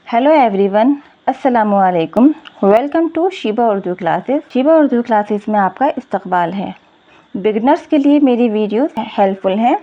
Hello everyone, अस्सलामु अलैकुम। Welcome to Sheeba Urdu classes. Sheeba Urdu classes में आपका इस्तकबाल है। बिगनर्स के लिए मेरी वीडियोस हेल्पफुल हैं,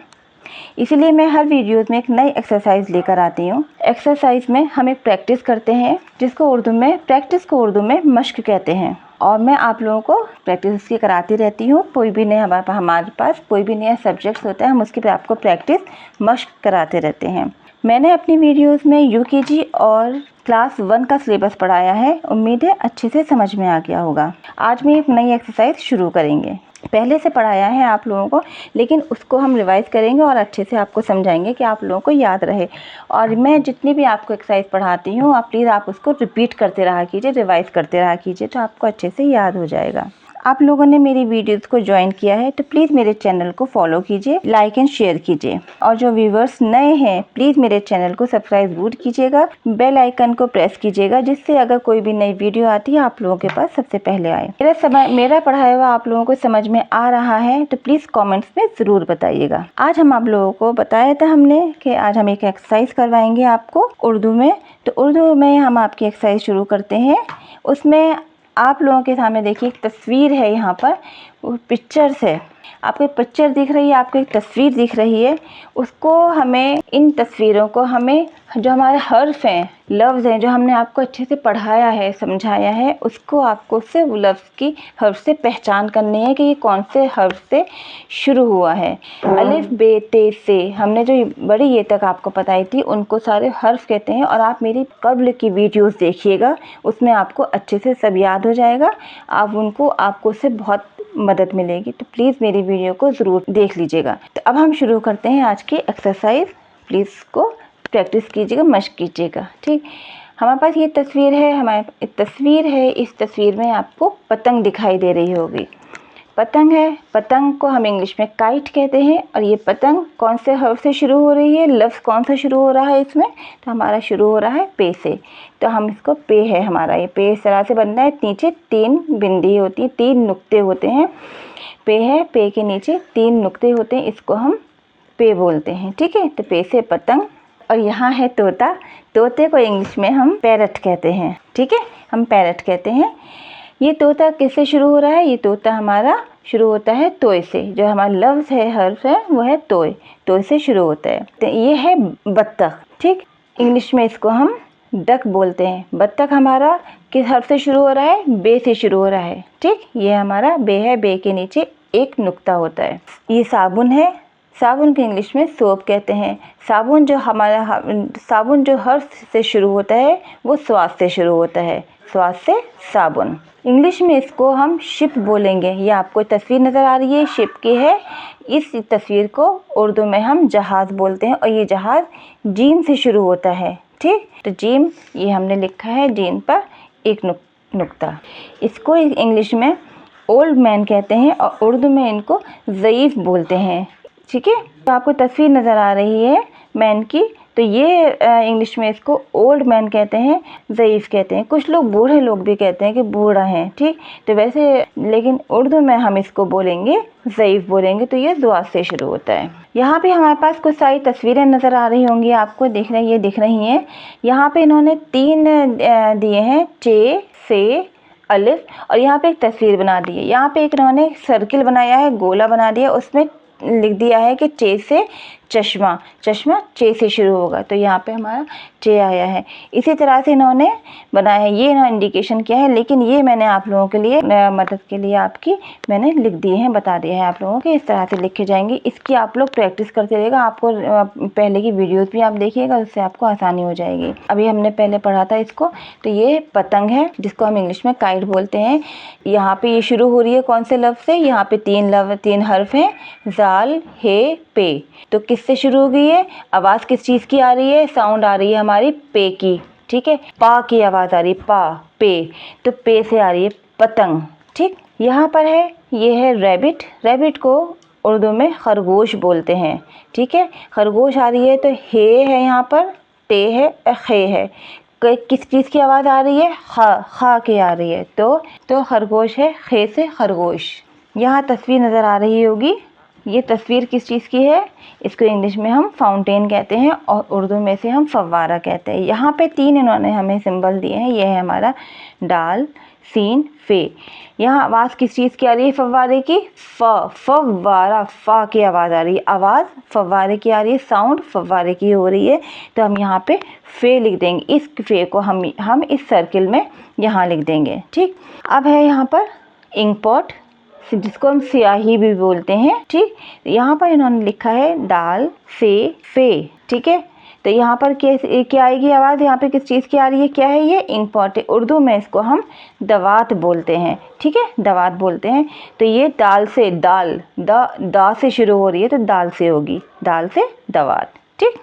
इसीलिए मैं हर वीडियोस में एक नई एक्सरसाइज लेकर आती हूँ। एक्सरसाइज में हम एक प्रैक्टिस करते हैं जिसको प्रैक्टिस को उर्दू में मश्क कहते हैं, और मैं आप लोगों को प्रैक्टिस इसकी कराती रहती हूँ। कोई भी नया हमारे पास कोई भी नया सब्जेक्ट्स होता है, हम उसकी आपको प्रैक्टिस मश्क कराते रहते हैं। मैंने अपनी वीडियोस में यूकेजी और क्लास 1 का सिलेबस पढ़ाया है। उम्मीद है अच्छे से समझ में आ गया होगा। आज मैं एक नई एक्सरसाइज शुरू करेंगे। पहले से पढ़ाया है आप लोगों को, लेकिन उसको हम रिवाइज़ करेंगे और अच्छे से आपको समझाएंगे कि आप लोगों को याद रहे। और मैं जितनी भी आपको एक्सरसाइज पढ़ाती हूँ, आप प्लीज़ आप उसको रिपीट करते रहा कीजिए, रिवाइज़ करते रहा कीजिए, तो आपको अच्छे से याद हो जाएगा। आप लोगों ने मेरी वीडियोस को ज्वाइन किया है तो प्लीज़ मेरे चैनल को फॉलो कीजिए, लाइक एंड शेयर कीजिए। और जो व्यूवर्स नए हैं, प्लीज़ मेरे चैनल को सब्सक्राइब जरूर कीजिएगा, बेल आइकन को प्रेस कीजिएगा, जिससे अगर कोई भी नई वीडियो आती है आप लोगों के पास सबसे पहले आए। मेरा पढ़ाया हुआ आप लोगों को समझ में आ रहा है तो प्लीज़ कॉमेंट्स में ज़रूर बताइएगा। आज हम आप लोगों को बताया था हमने कि आज हम एक एक्सरसाइज करवाएंगे आपको उर्दू में। तो उर्दू में हम आपकी एक्सरसाइज शुरू करते हैं। उसमें आप लोगों के सामने देखिए एक तस्वीर है, यहाँ पर वो पिक्चर्स है। आपको एक पिक्चर दिख रही है, आपको एक तस्वीर दिख रही है। उसको हमें, इन तस्वीरों को हमें, जो हमारे हर्फ हैं, लफ्ज़ हैं, जो हमने आपको अच्छे से पढ़ाया है, समझाया है, उसको आपको उससे लफ्ज़ की हर्फ से पहचान करनी है कि ये कौन से हर्फ से शुरू हुआ है। अलिफ बे ते से हमने जो बड़ी ये तक आपको बताई थी, उनको सारे हर्फ कहते हैं। और आप मेरी कब्ल की वीडियोस देखिएगा, उसमें आपको अच्छे से सब याद हो जाएगा। आपको उससे बहुत मदद मिलेगी। तो प्लीज़ मेरी वीडियो को ज़रूर देख लीजिएगा। तो अब हम शुरू करते हैं आज की एक्सरसाइज। प्लीज़ इसको प्रैक्टिस कीजिएगा, मश्क कीजिएगा, ठीक। हमारे पास ये तस्वीर है, इस तस्वीर में आपको पतंग दिखाई दे रही होगी। पतंग है, पतंग को हम इंग्लिश में काइट कहते हैं। और ये पतंग कौन से हर्फ से शुरू हो रही है, लफ्ज़ कौन सा शुरू हो रहा है इसमें, तो हमारा शुरू हो रहा है पे से। तो हम इसको पे है हमारा, ये पे इस तरह से बनना है। नीचे 3 बिंदी होती है, 3 नुक्ते होते हैं। पे है, पे के नीचे 3 नुक्ते होते हैं, इसको हम पे बोलते हैं, ठीक है। तो पे से पतंग। और यहाँ है तोता। तोते को इंग्लिश में हम पैरट कहते हैं, ठीक है, हम पैरट कहते हैं। ये तोता किससे शुरू हो रहा है, ये तोता हमारा शुरू होता है तोय से। जो हमारा लफ्ज़ है, हर्फ है, वो है तोय, तोय से शुरू होता है। तो ये है बत्तख, ठीक। इंग्लिश में इसको हम डक बोलते हैं। बत्तख हमारा किस हर्फ से शुरू हो रहा है, बे से शुरू हो रहा है, ठीक। ये हमारा बे है, बे के नीचे एक नुक्ता होता है। ये साबुन है, साबुन के इंग्लिश में सोप कहते हैं। साबुन जो हर्फ से शुरू होता है वो स्वाद से शुरू होता है, स्वाद से साबुन। इंग्लिश में इसको हम शिप बोलेंगे। ये आपको तस्वीर नज़र आ रही है, शिप की है। इस तस्वीर को उर्दू में हम जहाज़ बोलते हैं। और ये जहाज़ जीम से शुरू होता है, ठीक। तो जीम, ये हमने लिखा है जीम पर एक नुक्ता। इसको इंग्लिश में ओल्ड मैन कहते हैं और उर्दू में इनको ज़ईफ़ बोलते हैं, ठीक है। तो आपको तस्वीर नज़र आ रही है मैन की, तो ये इंग्लिश में इसको ओल्ड मैन कहते हैं, ज़ईफ़ कहते हैं। कुछ लोग बूढ़े लोग भी कहते हैं कि बूढ़ा है, ठीक। तो वैसे लेकिन उर्दू में हम इसको बोलेंगे, ज़ईफ़ बोलेंगे। तो ये ज़ुआ से शुरू होता है। यहाँ पे हमारे पास कुछ सारी तस्वीरें नज़र आ रही होंगी आपको, दिख रही हैं। यहाँ पे इन्होंने 3 दिए हैं, चे, से, अलिफ। और यहाँ पे एक तस्वीर बना दी है। यहाँ पे एक इन्होंने सर्किल बनाया है, गोला बना दिया, उसमें लिख दिया है कि चे से चश्मा, चश्मा चे से शुरू होगा। तो यहाँ पे हमारा चे आया है। इसी तरह से इन्होंने बनाया है, ये इन्होंने इंडिकेशन किया है, लेकिन ये मैंने आप लोगों के लिए मदद के लिए आपकी मैंने लिख दिए हैं, बता दिया है आप लोगों के इस तरह से लिखे जाएंगे। इसकी आप लोग प्रैक्टिस करते रहेगा। आपको पहले की वीडियोस भी आप देखिएगा, उससे आपको आसानी हो जाएगी। अभी हमने पहले पढ़ा था इसको। तो ये पतंग है, जिसको हम इंग्लिश में काइट बोलते हैं। यहाँ पे ये शुरू हो रही है कौन से लफ्ज़ से, यहाँ पे 3 हर्फ हैं, जाल, हे, पे। तो किससे शुरू हो गई है, आवाज़ किस चीज़ की आ रही है, साउंड आ रही है हमारी पे की, ठीक है। पा की आवाज़ आ रही है, पा, पे। तो पे से आ रही है पतंग, ठीक। यहाँ पर है, ये है रैबिट। रैबिट को उर्दू में खरगोश बोलते हैं, ठीक है। खरगोश आ रही है, तो हे है यहाँ पर, ते है, खे है। किस चीज़ की आवाज़ आ रही है, खा की आ रही है। तो खरगोश है, खे से खरगोश। यहाँ तस्वीर नज़र आ रही होगी, ये तस्वीर किस चीज़ की है? इसको इंग्लिश में हम फाउंटेन कहते हैं और उर्दू में से हम फव्वारा कहते हैं। यहाँ पे 3 इन्होंने हमें सिंबल दिए हैं। ये है हमारा डाल, सीन, फे। यहाँ आवाज़ किस चीज़ की आ रही है? फव्वारे की। फव्वारा, फा की आवाज़ आ रही है। आवाज़ फव्वारे की आ रही है, साउंड फव्वारे की हो रही है। तो हम यहाँ पे फे लिख देंगे। इस फे को हम इस सर्किल में यहाँ लिख देंगे। ठीक, अब है यहाँ पर इंक पॉट, जिसको हम स्याही भी बोलते हैं। ठीक, यहाँ पर इन्होंने लिखा है डाल से फे। ठीक है, तो यहाँ पर क्या आएगी आवाज़? यहाँ पे किस चीज़ की आ रही है? क्या है ये? इंक पॉट है। उर्दू में इसको हम दवात बोलते हैं। ठीक है, दवात बोलते हैं। तो ये दाल से, दाल दा से शुरू हो रही है तो दाल से होगी, दाल से दवात। ठीक,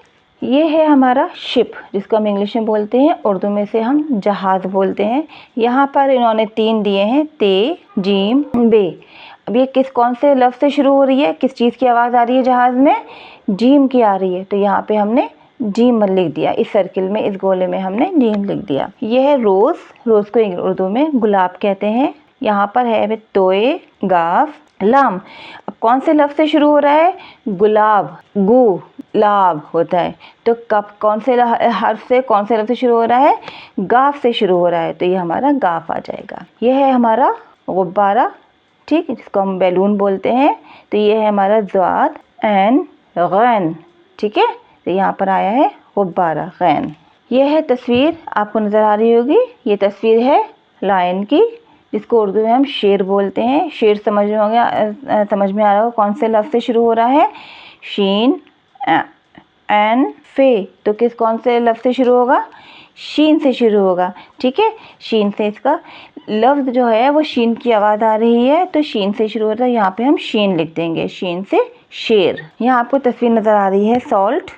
ये है हमारा शिप, जिसको हम इंग्लिश में बोलते हैं, उर्दू में से हम जहाज़ बोलते हैं। यहाँ पर इन्होंने 3 दिए हैं, ते, जीम, बे। अब ये कौन से लफ्ज़ से शुरू हो रही है? किस चीज़ की आवाज़ आ रही है जहाज़ में? जीम की आ रही है। तो यहाँ पे हमने जीम लिख दिया। इस सर्किल में, इस गोले में हमने जीम लिख दिया। ये है रोज़, रोज़ को उर्दू में गुलाब कहते हैं। यहाँ पर है तोए, गाफ, लाम। अब कौन से लफ्ज़ से शुरू हो रहा है? गुलाब, गु लाभ होता है। तो कब कौन से हर्फ से, कौन से लफ्ज़ से शुरू हो रहा है? गाफ से शुरू हो रहा है। तो ये हमारा गाफ आ जाएगा। ये है हमारा गुब्बारा, ठीक, जिसको हम बैलून बोलते हैं। तो ये है हमारा ज़ाद एन गैन। ठीक है, तो यहाँ पर आया है गुब्बारा, गैन। ये है तस्वीर, आपको नज़र आ रही होगी। ये तस्वीर है लायन की, जिसको उर्दू में हम शेर बोलते हैं। शेर समझ में होगा, समझ में आ रहा होगा कौन से लफ्ज़ से शुरू हो रहा है? शीन, एन, फे। तो कौन से लफ्ज़ से शुरू होगा? शीन से शुरू होगा। ठीक है, शीन से इसका लफ्ज़ जो है वो शीन की आवाज़ आ रही है, तो शीन से शुरू होता है। यहाँ पे हम शीन लिख देंगे, शीन से शेर। यहाँ आपको तस्वीर नज़र आ रही है सॉल्ट।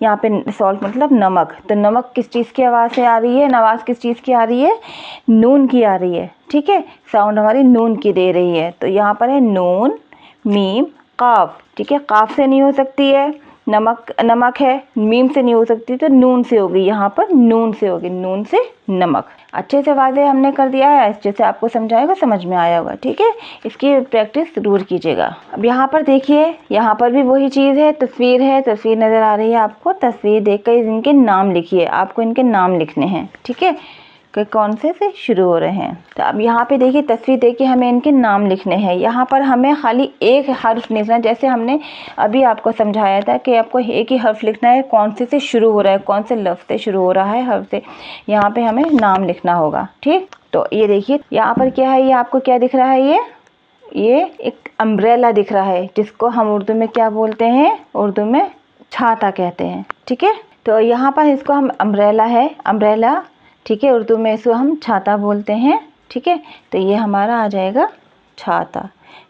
यहाँ पे सॉल्ट मतलब नमक। तो नमक किस चीज़ की आवाज़ से आ रही है? आवाज़ किस चीज़ की आ रही है? नून की आ रही है। ठीक है, साउंड हमारी नून की दे रही है। तो यहाँ पर है नून, मीम, काफ। ठीक है, काफ से नहीं हो सकती है, नमक है। मीम से नहीं हो सकती, तो नून से होगी। यहाँ पर नून से होगी, नून से नमक। अच्छे से वाज़ेह हमने कर दिया है। अच्छे से आपको समझाएगा, समझ में आया होगा। ठीक है, इसकी प्रैक्टिस ज़रूर कीजिएगा। अब यहाँ पर देखिए, यहाँ पर भी वही चीज़ है, तस्वीर है। तस्वीर नज़र आ रही है आपको। तस्वीर देखकर इनके नाम लिखिए। आपको इनके नाम लिखने हैं। ठीक है, कि कौन से शुरू हो रहे हैं। तो अब यहाँ पे देखिए, तस्वीर देखिए, हमें इनके नाम लिखने हैं। यहाँ पर हमें खाली एक हर्फ लिखना, जैसे हमने अभी आपको समझाया था कि आपको एक ही हर्फ लिखना है, कौन से शुरू हो रहा है, कौन से लफ्ज़ से शुरू हो रहा है हर्फ से। यहाँ पे हमें नाम लिखना होगा। ठीक, तो ये देखिए यहाँ पर क्या है, ये आपको क्या दिख रहा है? ये एक अम्ब्रेला दिख रहा है, जिसको हम उर्दू में क्या बोलते हैं? उर्दू में छाता कहते हैं। ठीक है, तो यहाँ पर इसको हम अम्ब्रेला है, अम्ब्रेला। ठीक है, उर्दू में इसको हम छाता बोलते हैं। ठीक है, तो ये हमारा आ जाएगा छाता।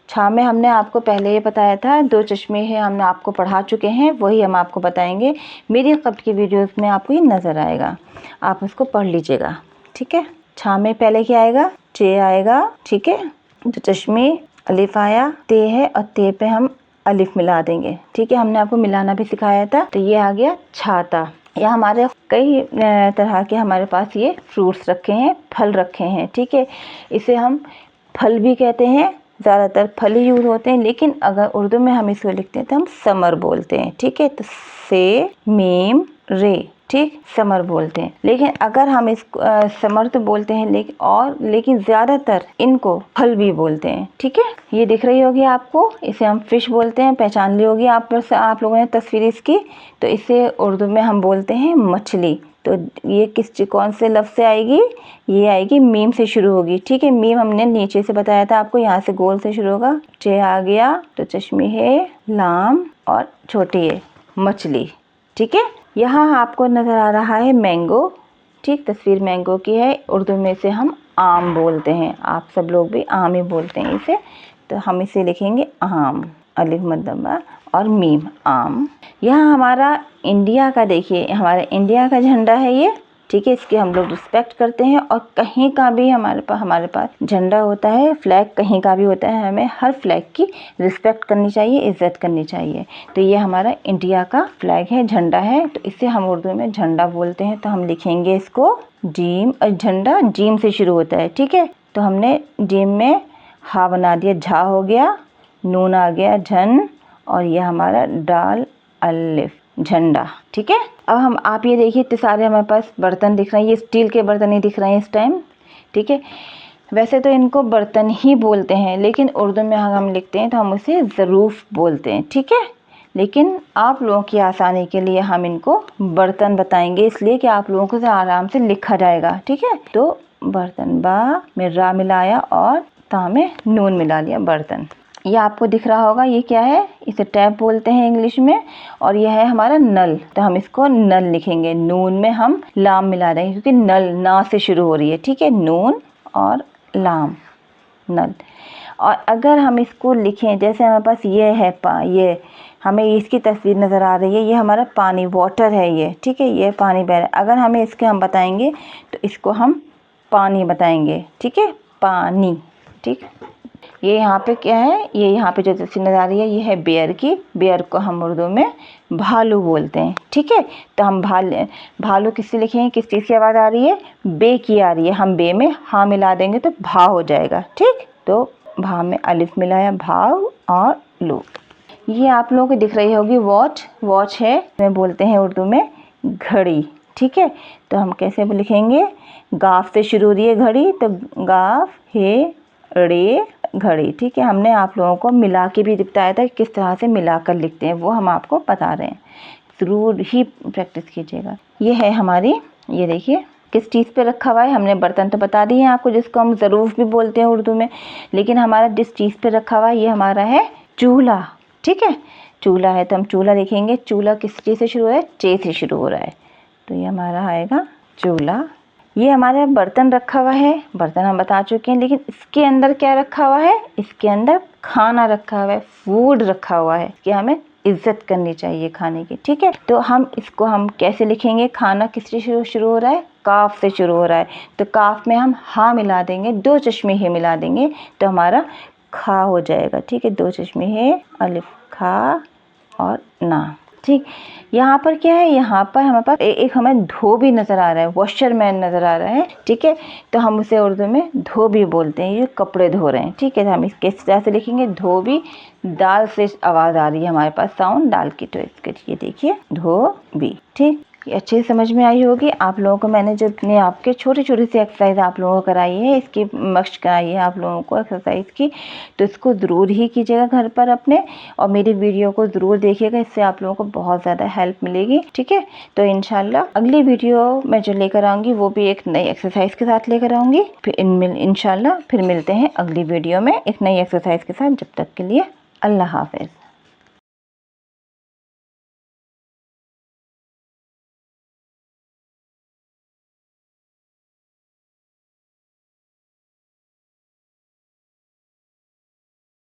छा में हमने आपको पहले ये बताया था, 2 चश्मे हैं, हमने आपको पढ़ा चुके हैं, वही हम आपको बताएंगे। मेरी कब्ल की वीडियोस में आपको ये नज़र आएगा, आप उसको पढ़ लीजिएगा। ठीक है, छा में पहले क्या आएगा? चे आएगा। ठीक है, 2 चश्मे, अलिफ आया, ते है, और ते पे हम अलिफ मिला देंगे। ठीक है, हमने आपको मिलाना भी सिखाया था। तो ये आ गया छाता। या हमारे कई तरह के हमारे पास ये फ्रूट्स रखे हैं, फल रखे हैं। ठीक है, इसे हम फल भी कहते हैं, ज़्यादातर फल ही यूज़ होते हैं, लेकिन अगर उर्दू में हम इसको लिखते हैं तो हम समर बोलते हैं। ठीक है, तो से, मीम, रे। ठीक, समर बोलते हैं। लेकिन अगर हम इसको समर तो बोलते हैं, लेकिन ज़्यादातर इनको फल भी बोलते हैं। ठीक है, ये दिख रही होगी आपको, इसे हम फिश बोलते हैं। पहचान ली होगी आप लोगों ने तस्वीर इसकी। तो इसे उर्दू में हम बोलते हैं मछली। तो ये कौन से लफ्ज़ से आएगी? ये आएगी मीम से शुरू होगी। ठीक है, मीम हमने नीचे से बताया था आपको, यहाँ से गोल से शुरू होगा। चे आ गया, तो चश्मे है, लाम, और छोटी है मछली। ठीक है, यहाँ आपको नज़र आ रहा है मैंगो। ठीक, तस्वीर मैंगो की है। उर्दू में से हम आम बोलते हैं, आप सब लोग भी आम ही बोलते हैं इसे। तो हम इसे लिखेंगे आम, अलिफ मद्दमा और मीम, आम। यहाँ हमारा इंडिया का देखिए, हमारा इंडिया का झंडा है ये। ठीक है, इसकी हम लोग रिस्पेक्ट करते हैं, और कहीं का भी हमारे पास झंडा होता है, फ्लैग कहीं का भी होता है, हमें हर फ्लैग की रिस्पेक्ट करनी चाहिए, इज़्ज़त करनी चाहिए। तो ये हमारा इंडिया का फ्लैग है, झंडा है। तो इसे हम उर्दू में झंडा बोलते हैं। तो हम लिखेंगे इसको जीम, और झंडा जीम से शुरू होता है। ठीक है, तो हमने जीम में हा बना दिया, झा हो गया, नून आ गया, झन, और ये हमारा डाल अलिफ झंडा। ठीक है, अब आप ये देखिए इतने सारे हमारे पास बर्तन दिख रहे हैं, ये स्टील के बर्तन ही दिख रहे हैं इस टाइम। ठीक है, वैसे तो इनको बर्तन ही बोलते हैं, लेकिन उर्दू में हम लिखते हैं तो हम उसे ज़रूफ बोलते हैं। ठीक है, लेकिन आप लोगों की आसानी के लिए हम इनको बर्तन बताएंगे, इसलिए कि आप लोगों को आराम से लिखा जाएगा। ठीक है, तो बर्तन, बा में रा मिलाया और ता में नून मिला लिया, बर्तन। ये आपको दिख रहा होगा, ये क्या है, इसे टैप बोलते हैं इंग्लिश में, और यह है हमारा नल, तो हम इसको नल लिखेंगे। नून में हम लाम मिला रहे हैं क्योंकि नल ना से शुरू हो रही है। ठीक है, नून और लाम, नल। और अगर हम इसको लिखें, जैसे हमारे पास ये है ये हमें इसकी तस्वीर नज़र आ रही है, ये हमारा पानी, वाटर है ये। ठीक है, ये पानी बह रहा है। अगर हमें इसके हम बताएंगे तो इसको हम पानी बताएंगे। ठीक है, पानी। ठीक, ये यहाँ पे क्या है, ये यहाँ पे जो तस्वीर नज़र आ रही है ये है बेर की। बेर को हम उर्दू में भालू बोलते हैं। ठीक है, तो हम भालू किससे लिखेंगे, किस चीज़ की आवाज़ आ रही है, बे की आ रही है। हम बे में हाँ मिला देंगे तो भा हो जाएगा। ठीक, तो भा में अलिफ मिलाया, भाव और लो। ये आप लोगों को दिख रही होगी वॉच, वॉच है, में बोलते हैं उर्दू में घड़ी। ठीक है, तो हम कैसे लिखेंगे, गाफ से शुरू हो रही है घड़ी, तो गाफ हे रे घड़ी। ठीक है, हमने आप लोगों को मिला के भी बताया था किस तरह से मिलाकर लिखते हैं, वो हम आपको बता रहे हैं, ज़रूर ही प्रैक्टिस कीजिएगा। ये है हमारी, ये देखिए किस चीज़ पे रखा हुआ है, हमने बर्तन तो बता दिए हैं आपको, जिसको हम ज़रूफ भी बोलते हैं उर्दू में, लेकिन हमारा जिस चीज़ पे रखा हुआ है ये हमारा है चूल्हा। ठीक है, चूल्हा है तो हम चूल्हा लिखेंगे। चूल्हा किस चीज़ से शुरू हो रहा है, चे से शुरू हो रहा है, तो ये हमारा आएगा चूल्हा। ये हमारे बर्तन रखा हुआ है, बर्तन हम बता चुके हैं, लेकिन इसके अंदर क्या रखा हुआ है, इसके अंदर खाना रखा हुआ है, फूड रखा हुआ है, कि हमें इज्जत करनी चाहिए खाने की। ठीक है, तो हम इसको हम कैसे लिखेंगे, खाना किससे शुरू हो रहा है, काफ से शुरू हो रहा है, तो काफ में हम हा मिला देंगे, दो चश्मे हे मिला देंगे तो हमारा खा हो जाएगा। ठीक है, दो चश्मे हे, अलिफ खा और ना। ठीक, यहाँ पर क्या है, यहाँ पर हमारे पास एक हमें धोबी नज़र आ रहा है, वॉशरमैन नज़र आ रहा है। ठीक है, तो हम उसे उर्दू में धोबी बोलते हैं, ये कपड़े धो रहे हैं। ठीक है, तो हम इसके इस तरह से लिखेंगे, धोबी, दाल से आवाज़ आ रही है हमारे पास, साउंड दाल की, तो इसके लिए देखिए धोबी। ठीक, ये अच्छे से समझ में आई होगी आप लोगों को। मैंने जो अपने आपके छोटी छोटी सी एक्सरसाइज आप लोगों को कराई है, इसकी मश्क कराई है आप लोगों को एक्सरसाइज की, तो इसको ज़रूर ही कीजिएगा घर पर अपने, और मेरी वीडियो को ज़रूर देखिएगा, इससे आप लोगों को बहुत ज़्यादा हेल्प मिलेगी। ठीक है, तो इंशाल्लाह अगली वीडियो मैं जो लेकर आऊँगी वो भी एक नई एक्सरसाइज के साथ लेकर आऊँगी। फिर इंशाल्लाह फिर मिलते हैं अगली वीडियो में एक नई एक्सरसाइज के साथ। जब तक के लिए अल्लाह हाफ़िज़।